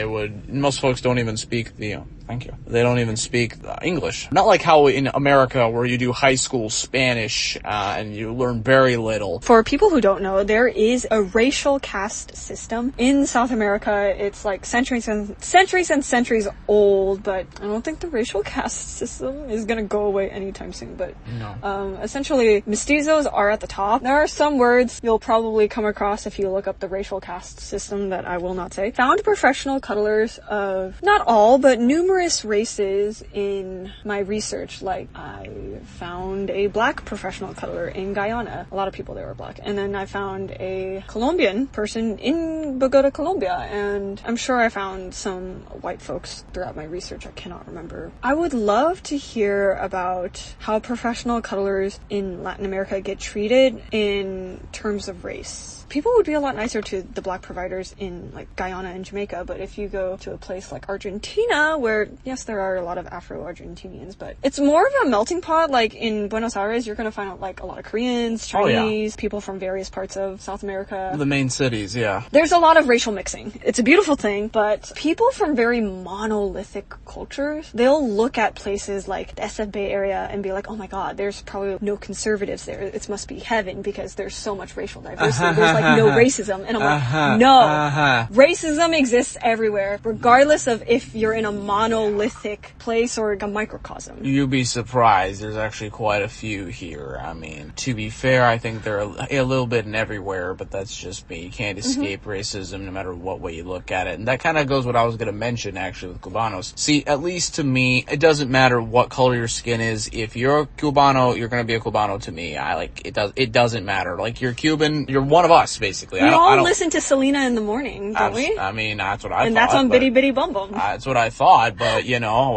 most folks don't even speak the Thank you. They don't even speak English. Not like how in America where you do high school Spanish and you learn very little. For people who don't know, there is a racial caste system in South America. It's like centuries and centuries old, but I don't think the racial caste system is gonna go away anytime soon. But no. Essentially, mestizos are at the top. There are some words you'll probably come across if you look up the racial caste system that I will not say. Found professional cuddlers of not all, but numerous races in my research. Like, I found a black professional cuddler in Guyana. A lot of people there were black. And then I found a Colombian person in Bogota, Colombia. And I'm sure I found some white folks throughout my research. I cannot remember. I would love to hear about how professional cuddlers in Latin America get treated in terms of race. People would be a lot nicer to the black providers in like Guyana and Jamaica, but if you go to a place like Argentina, where yes, there are a lot of Afro-Argentinians, but it's more of a melting pot. Like in Buenos Aires, you're gonna find like a lot of Koreans, Chinese, people from various parts of South America. The main cities, yeah. There's a lot of racial mixing. It's a beautiful thing, but people from very monolithic cultures, they'll look at places like the SF Bay Area and be like, oh my god, there's probably no conservatives there. It must be heaven because there's so much racial diversity. There's like no racism. And I'm like, no. Racism exists everywhere, regardless of if you're in a monolithic place or a microcosm. You'd be surprised. There's actually quite a few here. I mean, to be fair, I think they're a little bit in everywhere, but that's just me. You can't escape racism no matter what way you look at it. And that kind of goes what I was going to mention, actually, with Cubanos. See, at least to me, it doesn't matter what color your skin is. If you're a Cubano, you're going to be a Cubano to me. It doesn't matter. Like, you're Cuban, you're one of us, basically. We all listen to Selena in the morning, don't we? I mean, that's what I thought. And that's on Bitty Bitty Bum Bum. That's what I thought, but,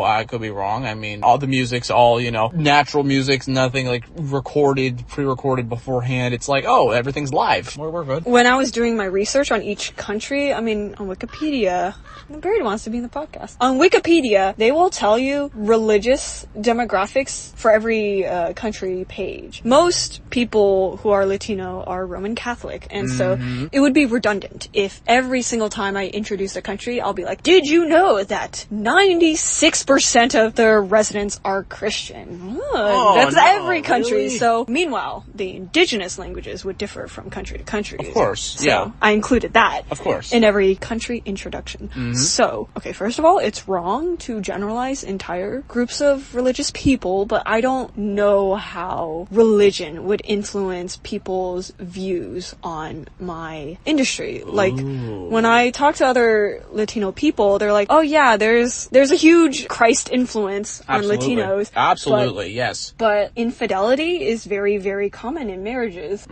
I could be wrong. I mean, all the music's all, natural music's nothing, like, pre-recorded beforehand. It's like, oh, everything's live. We're good. When I was doing my research on each country, I mean, on Wikipedia, Barry wants to be in the podcast. On Wikipedia, they will tell you religious demographics for every country page. Most people who are Latino are Roman Catholic, and so it would be redundant if every single time I introduce a country, I'll be like, did you know that 96% of the residents are Christian? That's every country. Really? So, meanwhile, the indigenous languages would differ from country to country. Of course, so yeah. I included that. Of course. In every country introduction. So, okay, first of all, it's wrong to generalize entire groups of religious people, but I don't know how religion would influence people's views on my industry. Like, when I talk to other Latino people, they're like, oh yeah, there's a huge Christ influence on Latinos. Absolutely, yes. But infidelity is very, very common in marriages.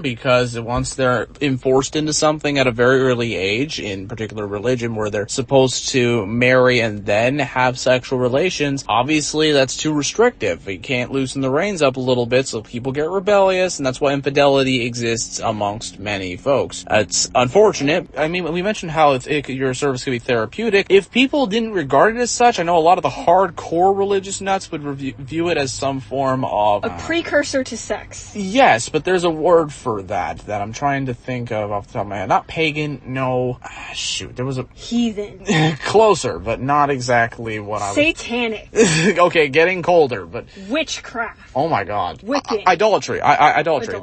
Because once they're enforced into something at a very early age, in particular religion, where they're supposed to marry and then have sexual relations, obviously that's too restrictive. You can't loosen the reins up a little bit, so people get rebellious, and that's why infidelity exists amongst many folks. It's unfortunate. I mean, we mentioned how your service could be therapeutic. If people didn't regard it as such, I know a lot of the hardcore religious nuts would view it as some form of a precursor to sex. Yes, but there's a word for that I'm trying to think of off the top of my head. Not pagan, no. There was a... Heathen. Closer, but not exactly what I was... Satanic. Okay, getting colder, but... Witchcraft. Oh my god. Wiccan. Idolatry. Idolatry.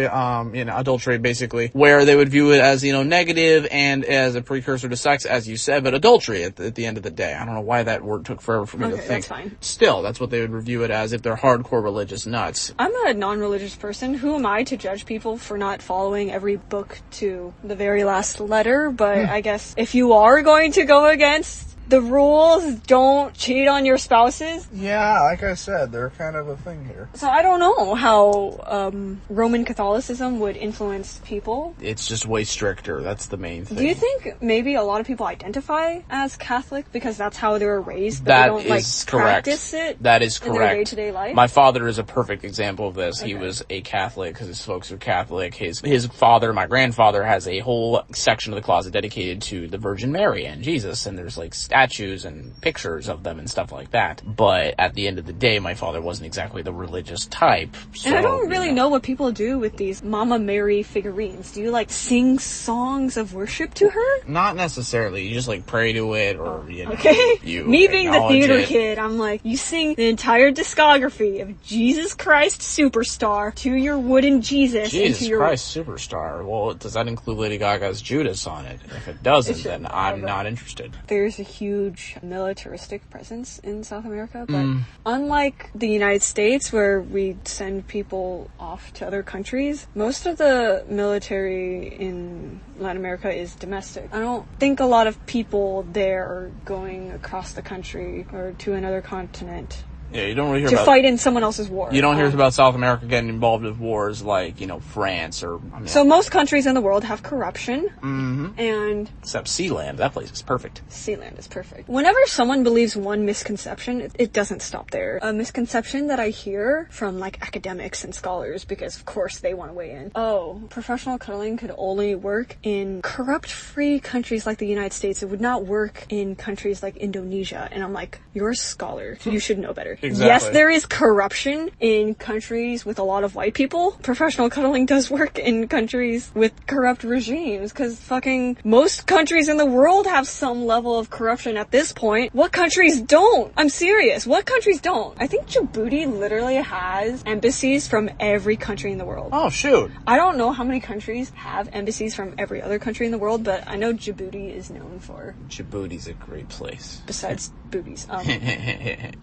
Adultery, basically, where they would view it as, negative and as a precursor to sex, as you said, but adultery at the end of the day. I don't know why that word took forever for me to think. That's fine. Still, that's what they would review it as if they're hardcore religious nuts. I'm a non-religious person. Who am I to judge people for not following every book to the very last letter? But I guess if you are going to go against the rules, don't cheat on your spouses. Yeah, like I said, they're kind of a thing here. So I don't know how Roman Catholicism would influence people. It's just way stricter. That's the main thing. Do you think maybe a lot of people identify as Catholic because that's how they were raised, but that they don't is correct. Practice it? That is correct. In their day-to-day life? My father is a perfect example of this. Okay. He was a Catholic because his folks are Catholic. His father, my grandfather, has a whole section of the closet dedicated to the Virgin Mary and Jesus, and there's like statues and pictures of them and stuff like that. But at the end of the day, my father wasn't exactly the religious type. So, and I don't really know what people do with these Mama Mary figurines. Do you like sing songs of worship to her? Not necessarily. You just like pray to it, or you know, okay. you Me being the theater it. kid, I'm like, you sing the entire discography of Jesus Christ Superstar to your wooden Jesus. Jesus Christ Superstar. Well, does that include Lady Gaga's Judas on it? If it doesn't, then I'm not interested. There's a huge militaristic presence in South America, but unlike the United States, where we send people off to other countries, most of the military in Latin America is domestic. I don't think a lot of people there are going across the country or to another continent. Yeah, you don't really hear to about fight in someone else's war. You don't hear about South America getting involved with wars like, France or... So most countries in the world have corruption. And... Except Sealand. That place is perfect. Sealand is perfect. Whenever someone believes one misconception, it doesn't stop there. A misconception that I hear from, academics and scholars, because, of course, they want to weigh in. Oh, professional cuddling could only work in corrupt-free countries like the United States. It would not work in countries like Indonesia. And I'm like, you're a scholar. You should know better. Exactly. Yes, there is corruption in countries with a lot of white people. Professional cuddling does work in countries with corrupt regimes, because fucking most countries in the world have some level of corruption at this point. What countries don't? I'm serious. What countries don't? I think Djibouti literally has embassies from every country in the world. Oh, shoot. I don't know how many countries have embassies from every other country in the world, but I know Djibouti is known for... Djibouti's a great place. Besides boobies.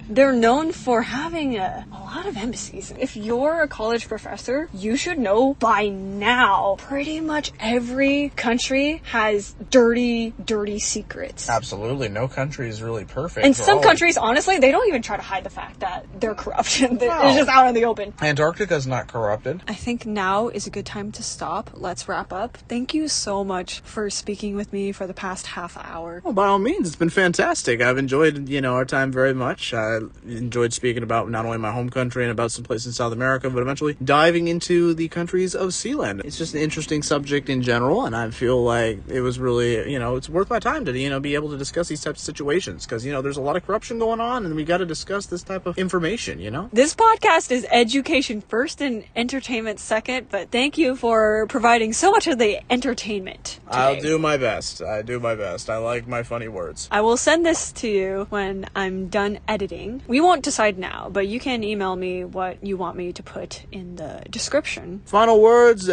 They're known for having a lot of embassies. If you're a college professor, you should know by now pretty much every country has dirty secrets. Absolutely. No country is really perfect. And some countries, honestly, they don't even try to hide the fact that they're corrupt. It's just out in the open. Antarctica's not corrupted. I think now is a good time to stop. Let's wrap up. Thank you so much for speaking with me for the past half hour. Well, by all means, it's been fantastic. I've enjoyed, our time very much. I enjoyed speaking about not only my home country and about some places in South America, but eventually diving into the countries of Sealand. It's just an interesting subject in general, and I feel like it was really, it's worth my time to, be able to discuss these types of situations, because, there's a lot of corruption going on, and we got to discuss this type of information, This podcast is education first and entertainment second, but thank you for providing so much of the entertainment today. I'll do my best. I like my funny words. I will send this to you when I'm done editing. We won't decide now, but you can email me what you want me to put in the description. Final words,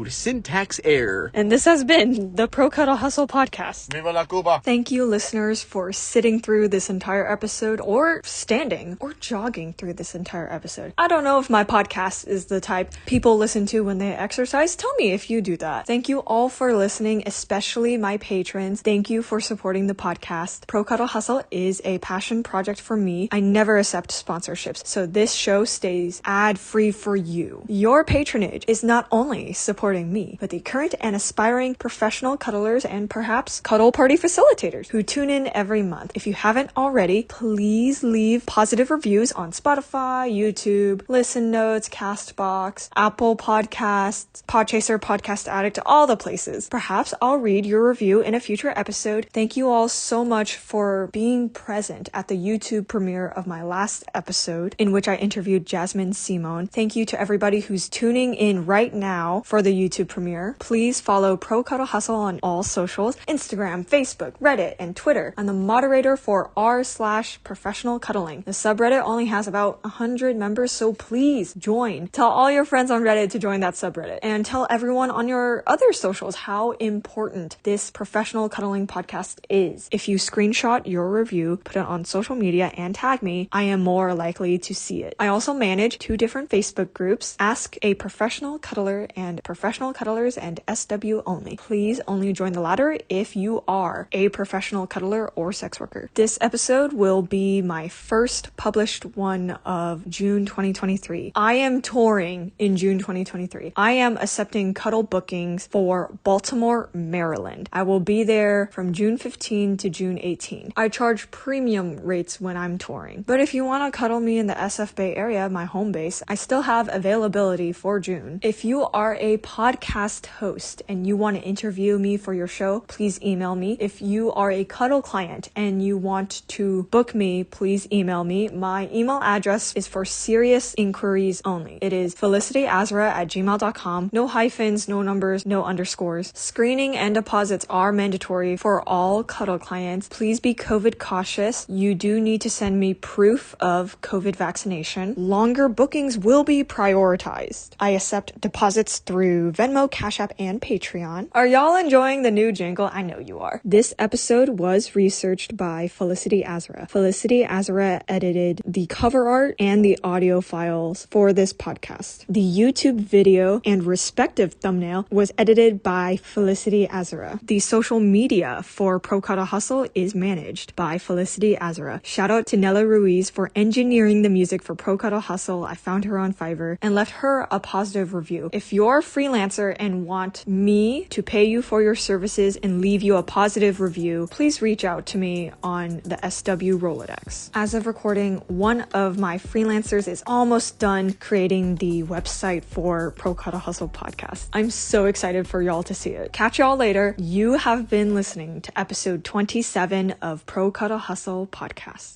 syntax error. And this has been the Pro Cuddle Hustle podcast. Viva la Cuba! Thank you, listeners, for sitting through this entire episode, or standing, or jogging through this entire episode. I don't know if my podcast is the type people listen to when they exercise. Tell me if you do that. Thank you all for listening, especially my patrons. Thank you for supporting the podcast. Pro Cuddle Hustle is a passion project for me. I never accept sponsorships, so this show stays ad-free for you. Your patronage is not only supporting me, but the current and aspiring professional cuddlers and perhaps cuddle party facilitators who tune in every month. If you haven't already, please leave positive reviews on Spotify, YouTube, Listen Notes, Castbox, Apple Podcasts, Podchaser, Podcast Addict, all the places. Perhaps I'll read your review in a future episode. Thank you all so much for being present at the YouTube premiere of my last episode, in which I interviewed Jasmine Simone. Thank you to everybody who's tuning in right now for the YouTube premiere. Please follow Pro Cuddle Hustle on all socials, Instagram, Facebook, Reddit, and Twitter. I'm the moderator for r/professional cuddling. The subreddit only has about 100 members, so please join. Tell all your friends on Reddit to join that subreddit, and tell everyone on your other socials how important this professional cuddling podcast is. If you screenshot your review, put it on social media, and tag me, I am more likely to see it. I also manage 2 different Facebook groups, Ask a Professional Cuddler and Professional Cuddlers and SW Only. Please only join the latter if you are a professional cuddler or sex worker. This episode will be my first published one of June 2023. I am touring in June 2023. I am accepting cuddle bookings for Baltimore, Maryland. I will be there from June 15 to June 18. I charge premium rates when I'm touring. going. But if you want to cuddle me in the SF Bay Area, my home base, I still have availability for June. If you are a podcast host and you want to interview me for your show, please email me. If you are a Cuddle client and you want to book me, please email me. My email address is for serious inquiries only. It is felicityazra@gmail.com. No hyphens, no numbers, no underscores. Screening and deposits are mandatory for all Cuddle clients. Please be COVID cautious. You do need to send me proof of COVID vaccination. Longer bookings will be prioritized. I accept deposits through Venmo, Cash App, and Patreon. Are y'all enjoying the new jingle? I know you are. This episode was researched by Felicity Azra. Felicity Azra edited the cover art and the audio files for this podcast. The YouTube video and respective thumbnail was edited by Felicity Azra. The social media for Pro Cuddle Hustle is managed by Felicity Azra. Shout out to Nela Ruiz for engineering the music for Pro Cuddle Hustle. I found her on Fiverr and left her a positive review. If you're a freelancer and want me to pay you for your services and leave you a positive review, please reach out to me on the SW Rolodex. As of recording, one of my freelancers is almost done creating the website for Pro Cuddle Hustle podcast. I'm so excited for y'all to see it. Catch y'all later. You have been listening to episode 27 of Pro Cuddle Hustle podcast.